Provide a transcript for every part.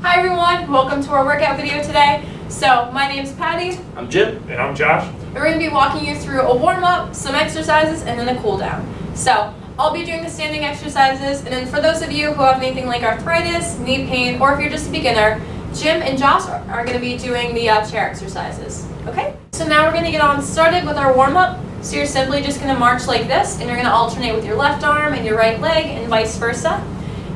Hi everyone, welcome to our workout video today. So my name's Patty. I'm Jim. And I'm Josh. And we're going to be walking you through a warm-up, some exercises, and then a cool-down. So I'll be doing the standing exercises, and then for those of you who have anything like arthritis, knee pain, or if you're just a beginner, Jim and Josh are going to be doing the chair exercises. Okay? So now we're going to get on started with our warm-up. So you're simply just going to march like this, and you're going to alternate with your left arm and your right leg, and vice versa.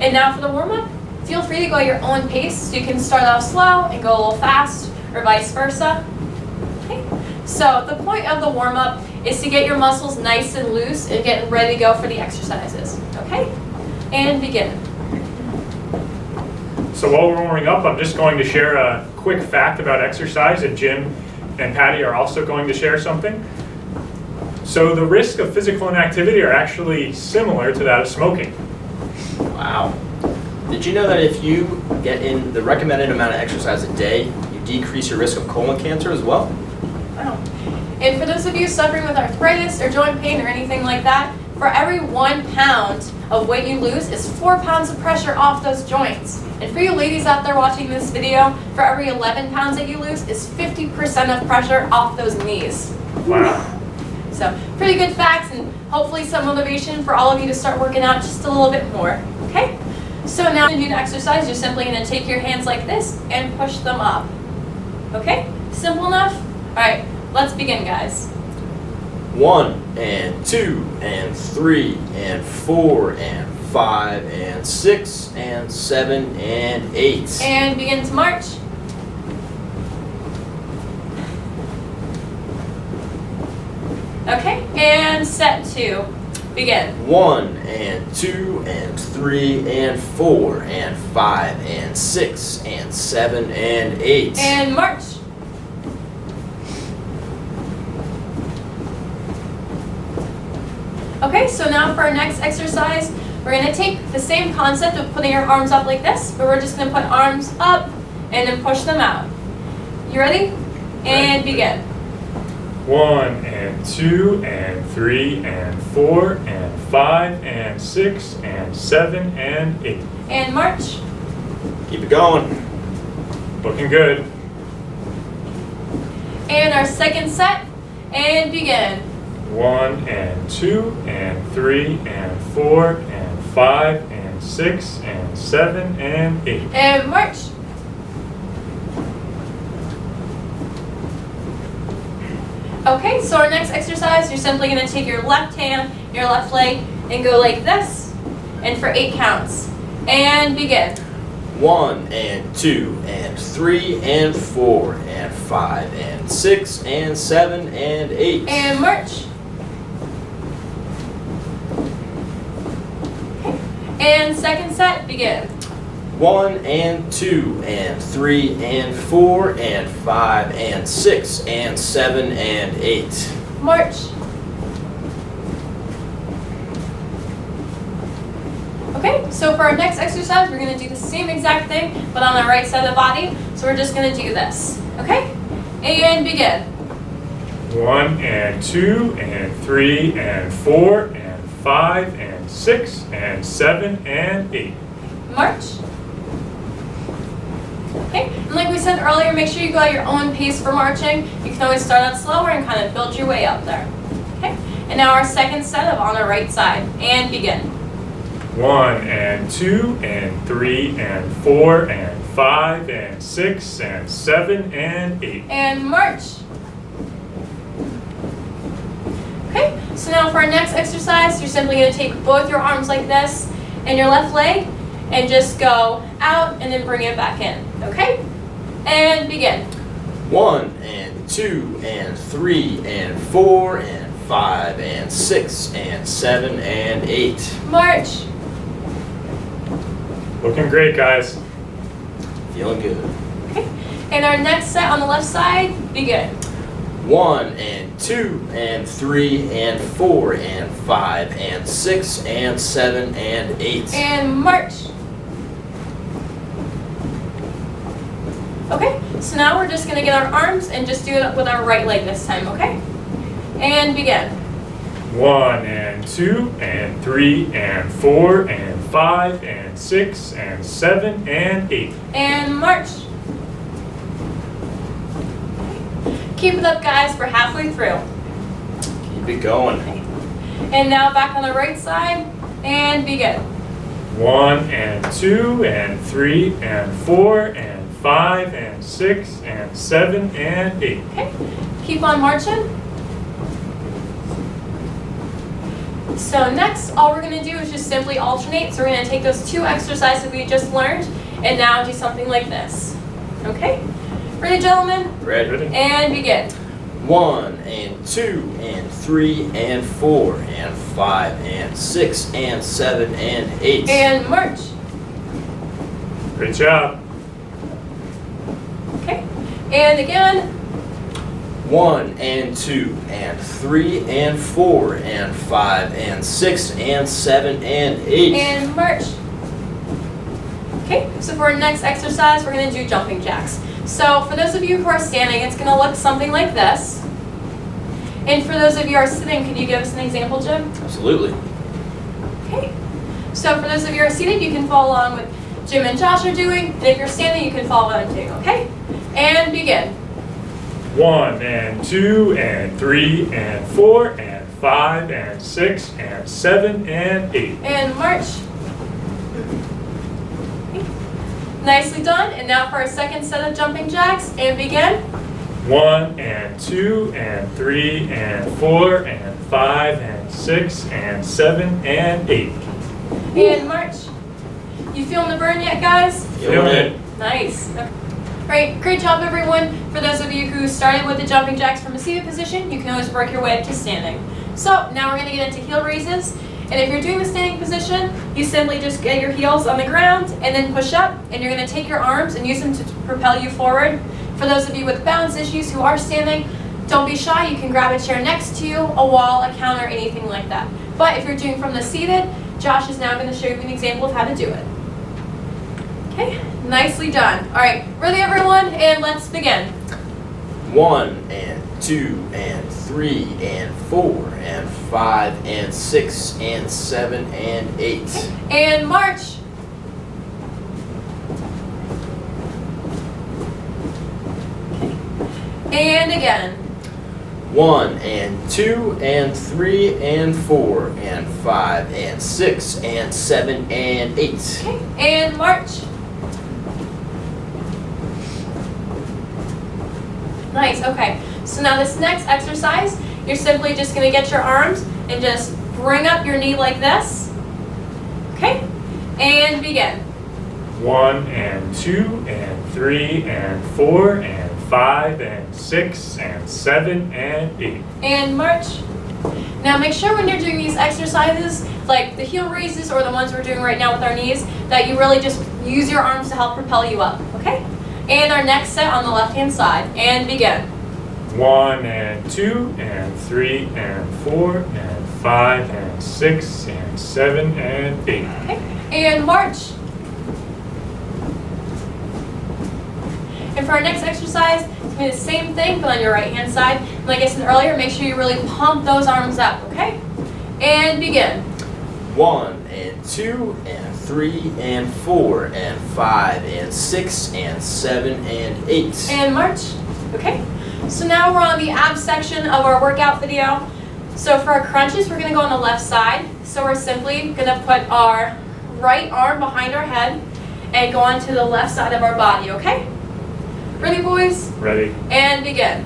And now for the warm-up, feel free to go at your own pace. So you can start off slow and go a little fast, or vice versa. Okay? So the point of the warm-up is to get your muscles nice and loose and get ready to go for the exercises. Okay? And begin. So while we're warming up, I'm just going to share a quick fact about exercise, and Jim and Patty are also going to share something. So the risk of physical inactivity are actually similar to that of smoking. Wow. Did you know that if you get in the recommended amount of exercise a day, you decrease your risk of colon cancer as well? Wow. And for those of you suffering with arthritis or joint pain or anything like that, for every 1 pound of weight you lose is 4 pounds of pressure off those joints. And for you ladies out there watching this video, for every 11 pounds that you lose is 50% of pressure off those knees. Wow. So pretty good facts, and hopefully some motivation for all of you to start working out just a little bit more. Okay? So now to do the exercise, you're simply going to take your hands like this and push them up. Okay? Simple enough? Alright, let's begin, guys. 1 and 2 and 3 and 4 and 5 and 6 and 7 and 8. And begin to march. Okay, and set 2. Begin. 1 and 2 and 3 and 4 and 5 and 6 and 7 and 8. And march. Okay, so now for our next exercise, we're going to take the same concept of putting your arms up like this, but we're just going to put arms up and then push them out. You ready? And begin. 1 and 2 and 3 and 4 and 5 and 6 and 7 and 8. And march. Keep it going. Looking good. And our second set, and begin. 1 and 2 and 3 and 4 and 5 and 6 and 7 and 8. And march. Okay, so our next exercise, you're simply going to take your left hand, your left leg, and go like this, and for 8 counts. And begin. 1 and 2 and 3 and 4 and 5 and 6 and 7 and 8. And march. Okay. And second set, begin. 1 and 2 and 3 and 4 and 5 and 6 and 7 and 8. March. Okay, so for our next exercise, we're going to do the same exact thing, but on the right side of the body. So we're just going to do this. Okay? And begin. 1 and 2 and 3 and 4 and 5 and 6 and 7 and 8. March. Okay, and like we said earlier, make sure you go at your own pace for marching. You can always start out slower and kind of build your way up there. Okay, and now our second set of on the right side, and begin. 1 and 2 and 3 and 4 and 5 and 6 and 7 and 8. And march. Okay, so now for our next exercise, you're simply going to take both your arms like this and your left leg and just go out and then bring it back in. Okay? And begin. 1 and 2 and 3 and 4 and 5 and 6 and 7 and 8. March. Looking great, guys. Feeling good. Okay, and our next set on the left side, begin. 1 and 2 and 3 and 4 and 5 and 6 and 7 and 8. And march. Okay, so now we're just going to get our arms and just do it with our right leg this time, okay? And begin. 1 and 2 and 3 and 4 and 5 and 6 and 7 and 8. And march. Keep it up, guys, for halfway through. Keep it going. And now back on the right side, and begin. 1 and 2 and 3 and 4 and 5 and 6 and 7 and 8. Okay, keep on marching. So next, all we're gonna do is just simply alternate. So we're gonna take those 2 exercises we just learned and now do something like this. Okay, ready, gentlemen? Ready? And begin. 1 and 2 and 3 and 4 and 5 and 6 and 7 and 8. And march. Great job. Okay, and again. 1 and 2 and 3 and 4 and 5 and 6 and 7 and 8. And march. Okay, so for our next exercise, we're going to do jumping jacks. So for those of you who are standing, it's going to look something like this. And for those of you who are sitting, can you give us an example, Jim? Absolutely. Okay, so for those of you who are seated, you can follow along with Jim and Josh are doing. And if you're standing, you can follow along too, okay? And begin. 1 and 2 and 3 and 4 and 5 and 6 and 7 and 8. And march. Okay. Nicely done. And now for our second set of jumping jacks, and begin. 1 and 2 and 3 and 4 and 5 and 6 and 7 and 8. And march. You feeling the burn yet, guys? Feeling it. Nice. Right, great job, everyone. For those of you who started with the jumping jacks from a seated position, you can always work your way up to standing. So now we're going to get into heel raises. And if you're doing the standing position, you simply just get your heels on the ground and then push up. And you're going to take your arms and use them to propel you forward. For those of you with balance issues who are standing, don't be shy. You can grab a chair next to you, a wall, a counter, anything like that. But if you're doing from the seated, Josh is now going to show you an example of how to do it. Okay, nicely done. All right, ready, everyone? And let's begin. 1 and 2 and 3 and 4 and 5 and 6 and 7 and 8. And march. Okay. And again. 1 and 2 and 3 and 4 and 5 and 6 and 7 and 8. Okay. And march. Nice, okay. So now this next exercise, you're simply just going to get your arms and just bring up your knee like this. Okay? And begin. 1 and 2 and 3 and 4 and 5 and 6 and 7 and 8. And march. Now make sure when you're doing these exercises, like the heel raises or the ones we're doing right now with our knees, that you really just use your arms to help propel you up, okay? And our next set on the left-hand side, and begin. 1 and 2 and 3 and 4 and 5 and 6 and 7 and 8. Okay, and march. And for our next exercise, it's going to be the same thing, but on your right-hand side. Like I said earlier, make sure you really pump those arms up, okay? And begin. 1 and 2 and 3 and 4 and 5 and 6 and 7 and 8. And march. Okay, so now we're on the abs section of our workout video. So for our crunches, we're going to go on the left side. So we're simply going to put our right arm behind our head and go onto the left side of our body, okay? Ready, boys? Ready? And begin.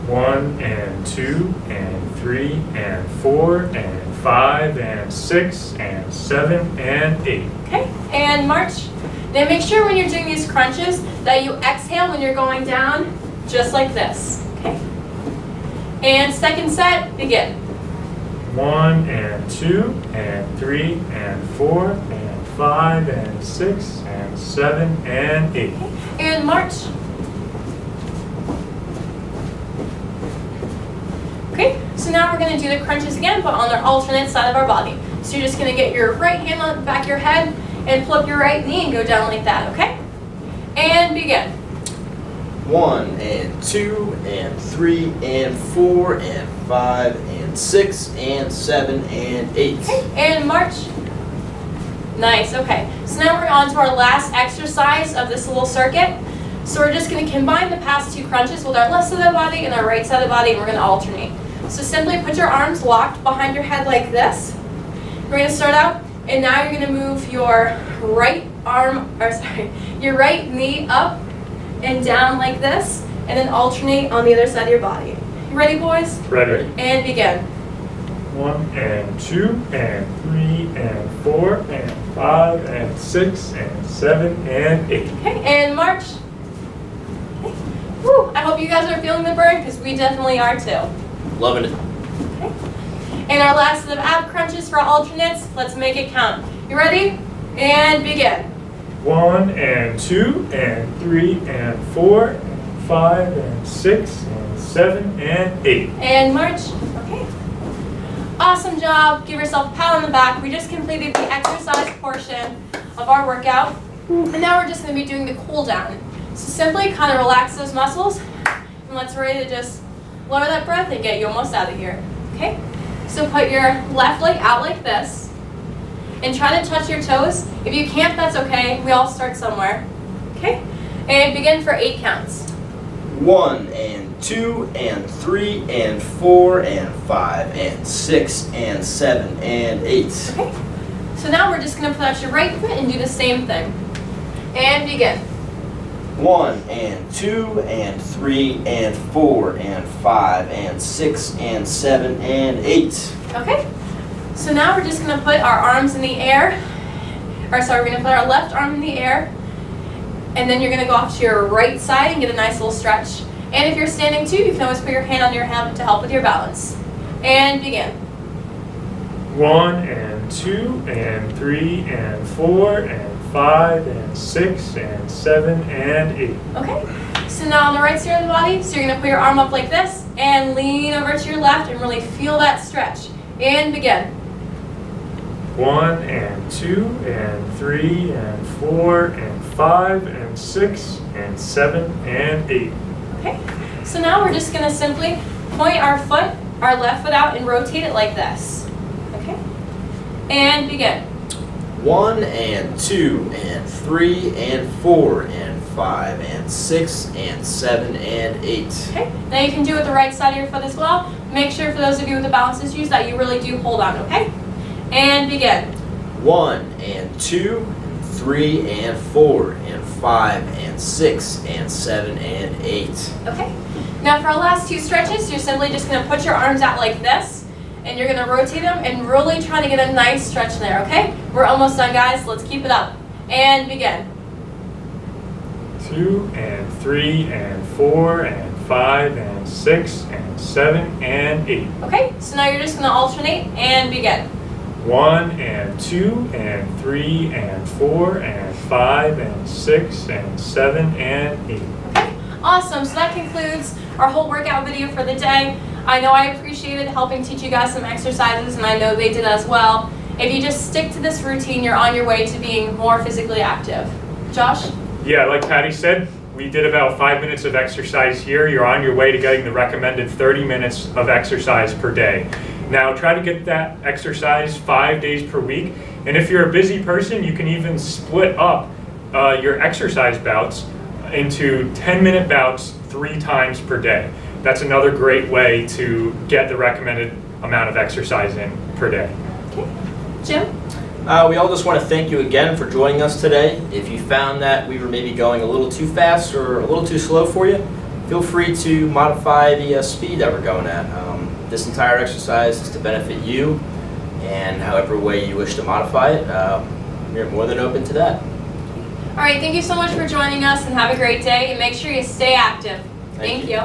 1 and 2 and 3 and 4 and 5 and 6 and 7 and 8. Okay, and march. Now make sure when you're doing these crunches that you exhale when you're going down, just like this. Okay. And second set, begin. 1 and 2 and 3 and 4 and 5 and 6 and 7 and 8. Okay. And march. Okay, so now we're going to do the crunches again, but on the alternate side of our body. So you're just going to get your right hand on the back of your head and flip your right knee and go down like that, okay? And begin. 1 and 2 and 3 and 4 and 5 and 6 and 7 and 8. Okay, and march. Nice, okay. So now we're on to our last exercise of this little circuit. So we're just going to combine the past 2 crunches with our left side of the body and our right side of the body, and we're going to alternate. So simply put your arms locked behind your head like this. We're going to start out, and now you're going to move your right your right knee up and down like this, and then alternate on the other side of your body. You ready, boys? Ready. And begin. 1 and 2 and 3 and 4 and 5 and 6 and 7 and 8. Okay, and march. Okay. Whew, I hope you guys are feeling the burn, because we definitely are too. Loving it. Okay. And our last set of ab crunches for alternates. Let's make it count. You ready? And begin. 1 and 2 and 3 and 4 and 5 and 6 and 7 and 8. And march. Okay. Awesome job. Give yourself a pat on the back. We just completed the exercise portion of our workout. And now we're just going to be doing the cool down. So simply kind of relax those muscles. And let's ready to just lower that breath and get you almost out of here. Okay? So put your left leg out like this. And try to touch your toes. If you can't, that's okay. We all start somewhere. Okay? And begin for 8 counts. 1 and 2 and 3 and 4 and 5 and 6 and 7 and 8. Okay? So now we're just going to put out your right foot and do the same thing. And begin. 1 and 2 and 3 and 4 and 5 and 6 and 7 and 8. Okay? So now we're just going to put our arms in the air. We're going to put our left arm in the air. And then you're going to go off to your right side and get a nice little stretch. And if you're standing too, you can always put your hand on your hip to help with your balance. And begin. 1 and 2 and 3 and 4 and 5 and 6 and 7 and 8. Okay? So now on the right side of the body, so you're going to put your arm up like this and lean over to your left and really feel that stretch. And begin. 1 and 2 and 3 and 4 and 5 and 6 and 7 and 8. Okay? So now we're just going to simply point our left foot out and rotate it like this. Okay? And begin. 1 and 2 and 3 and 4 and 5 and 6 and 7 and 8. Okay? Now you can do it with the right side of your foot as well. Make sure for those of you with the balance issues that you really do hold on, okay? And begin. 1 and 2 and 3 and 4 and 5 and 6 and 7 and 8. Okay? Now for our last 2 stretches, you're simply just going to put your arms out like this, and you're going to rotate them and really try to get a nice stretch there, okay? We're almost done, guys. Let's keep it up. And begin. 2 and 3 and 4 and 5 and 6 and 7 and 8. Okay? So now you're just going to alternate and begin. 1 and 2 and 3 and 4 and 5 and 6 and 7 and 8. Okay? Awesome. So that concludes our whole workout video for the day. I know I appreciated helping teach you guys some exercises, and I know they did as well. If you just stick to this routine, you're on your way to being more physically active. Josh? Yeah, like Patty said, we did about 5 minutes of exercise here. You're on your way to getting the recommended 30 minutes of exercise per day. Now try to get that exercise 5 days per week. And if you're a busy person, you can even split up your exercise bouts into 10-minute bouts 3 times per day. That's another great way to get the recommended amount of exercise in per day. Okay. Jim? We all just want to thank you again for joining us today. If you found that we were maybe going a little too fast or a little too slow for you, feel free to modify the speed that we're going at. This entire exercise is to benefit you, and however way you wish to modify it, you're more than open to that. All right, thank you so much for joining us, and have a great day, and make sure you stay active. Thank you.